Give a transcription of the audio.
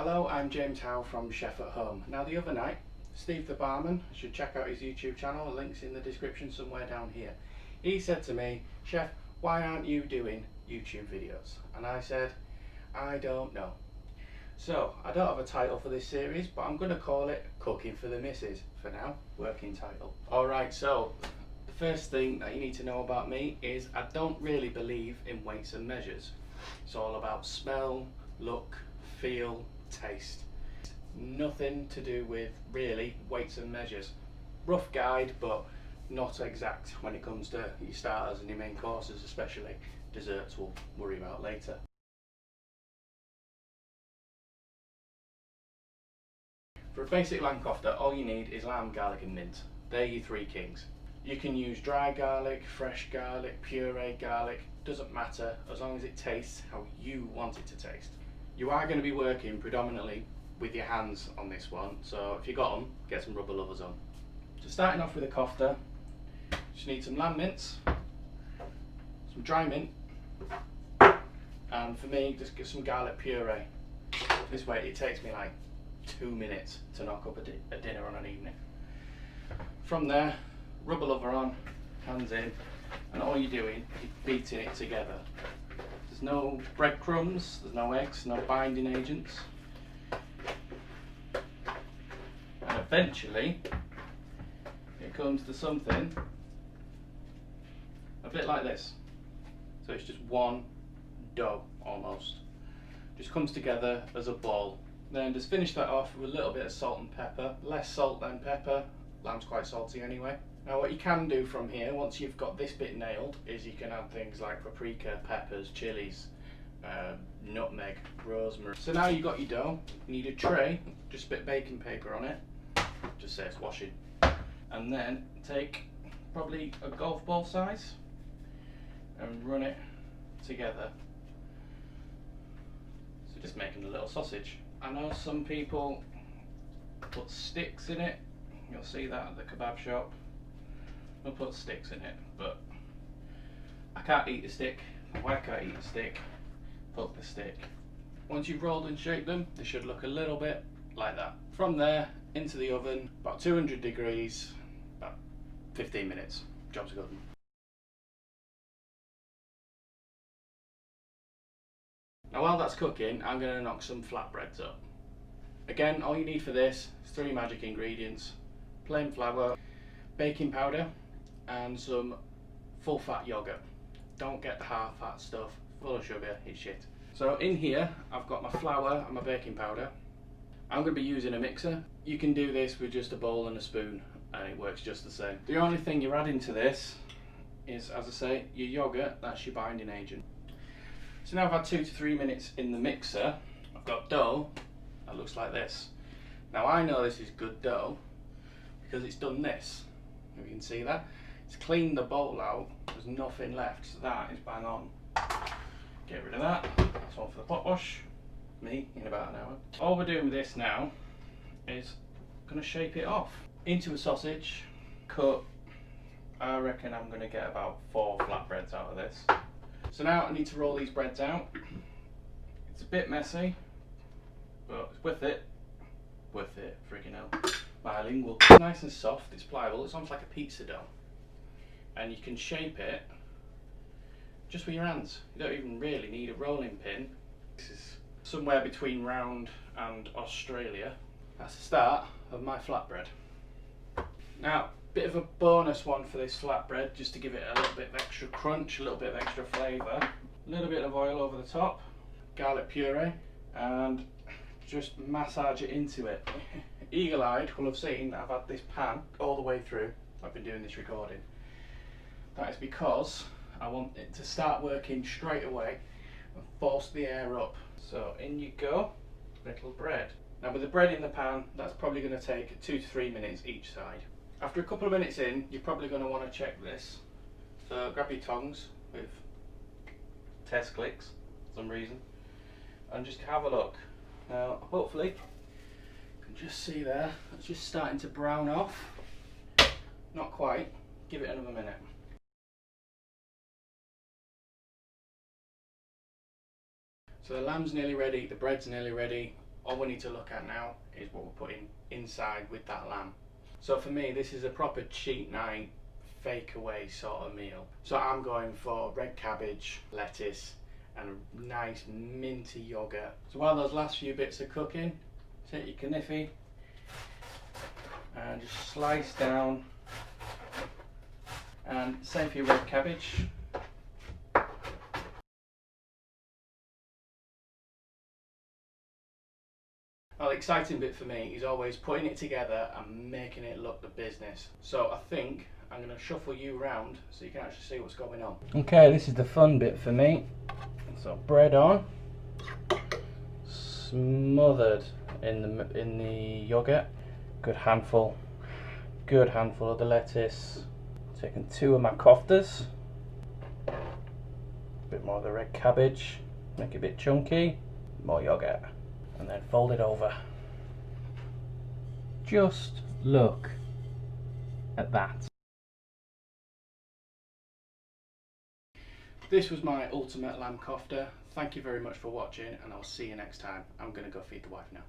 Hello, I'm James Howe from Chef at Home. Now the other night, Steve the barman, should check out his YouTube channel, the link's in the description somewhere down here. He said to me, Chef, why aren't you doing YouTube videos? And I said, I don't know. So, I don't have a title for this series, but I'm going to call it Cooking for the Missus for now, working title. Alright, so the first thing that you need to know about me is I don't really believe in weights and measures. It's all about smell, look, feel, taste. Nothing to do with really weights and measures. Rough guide, but not exact when it comes to your starters and your main courses, especially. Desserts we'll worry about later. For a basic lamb kofta, all you need is lamb, garlic and mint. They're your three kings. You can use dry garlic, fresh garlic, puree garlic, doesn't matter as long as it tastes how you want it to taste. You are going to be working predominantly with your hands on this one, so if you got them, get some rubber lovers on. So starting off with a kofta, just need some lamb mince, some dry mint, and for me, just get some garlic puree. This way it takes me like 2 minutes to knock up a dinner on an evening. From there, rubber lover on, hands in, and all you're doing is beating it together. There's no breadcrumbs, there's no eggs, no binding agents. And eventually, it comes to something a bit like this. So it's just one dough almost. Just comes together as a ball. Then just finish that off with a little bit of salt and pepper. Less salt than pepper. Lamb's quite salty anyway. Now what you can do from here, once you've got this bit nailed, is you can add things like paprika, peppers, chilies, nutmeg, rosemary. So now you've got your dough, you need a tray, just a bit of baking paper on it, just says washing. And then take probably a golf ball size and run it together. So just making a little sausage. I know some people put sticks in it, you'll see that at the kebab shop. They'll put sticks in it, but I can't eat the stick, my wife can't eat the stick, fuck the stick. Once you've rolled and shaped them, they should look a little bit like that. From there, into the oven, about 200 degrees, about 15 minutes, job's good. Now while that's cooking, I'm going to knock some flatbreads up. Again, all you need for this is 3 magic ingredients: plain flour, baking powder, and some full fat yogurt. Don't get the half fat stuff, full of sugar, it's shit. So in here, I've got my flour and my baking powder. I'm going to be using a mixer. You can do this with just a bowl and a spoon, and it works just the same. The only thing you're adding to this is, as I say, your yogurt, that's your binding agent. So now I've had 2 to 3 minutes in the mixer, I've got dough that looks like this. Now I know this is good dough because it's done this. If you can see that, it's cleaned the bowl out, there's nothing left, so that is bang on. Get rid of that, that's one for the pot wash, me in about an hour. All we're doing with this now is going to shape it off into a sausage, cut. I reckon I'm going to get about 4 flatbreads out of this. So now I need to roll these breads out. It's a bit messy, but it's worth it. Worth it, friggin' hell. Bilingual. It's nice and soft, it's pliable, it's almost like a pizza dough. And you can shape it just with your hands. You don't even really need a rolling pin. This is somewhere between round and Australia. That's the start of my flatbread. Now, bit of a bonus one for this flatbread, just to give it a little bit of extra crunch, a little bit of extra flavour. A little bit of oil over the top, garlic puree, and just massage it into it. Eagle-eyed will have seen that I've had this pan all the way through. I've been doing this recording. That is because I want it to start working straight away and force the air up. So in you go, little bread. Now with the bread in the pan, that's probably going to take 2 to 3 minutes each side. After a couple of minutes in, you're probably going to want to check this. So grab your tongs with test clicks for some reason and just have a look. Now hopefully you can just see there, it's just starting to brown off. Not quite, give it another minute. So the lamb's nearly ready, the bread's nearly ready. All we need to look at now is what we're putting inside with that lamb. So for me, this is a proper cheat night, fake away sort of meal. So I'm going for red cabbage, lettuce, and a nice minty yogurt. So while those last few bits are cooking, take your kniffy and just slice down, and same for your red cabbage. Well, the exciting bit for me is always putting it together and making it look the business. So I think I'm going to shuffle you round so you can actually see what's going on. Okay, this is the fun bit for me. So bread on, smothered in the yogurt. Good handful of the lettuce. Taking 2 of my koftas. A bit more of the red cabbage. Make it a bit chunky. More yogurt. And then fold it over. Just look at that. This was my ultimate lamb kofta. Thank you very much for watching, and I'll see you next time. I'm going to go feed the wife now.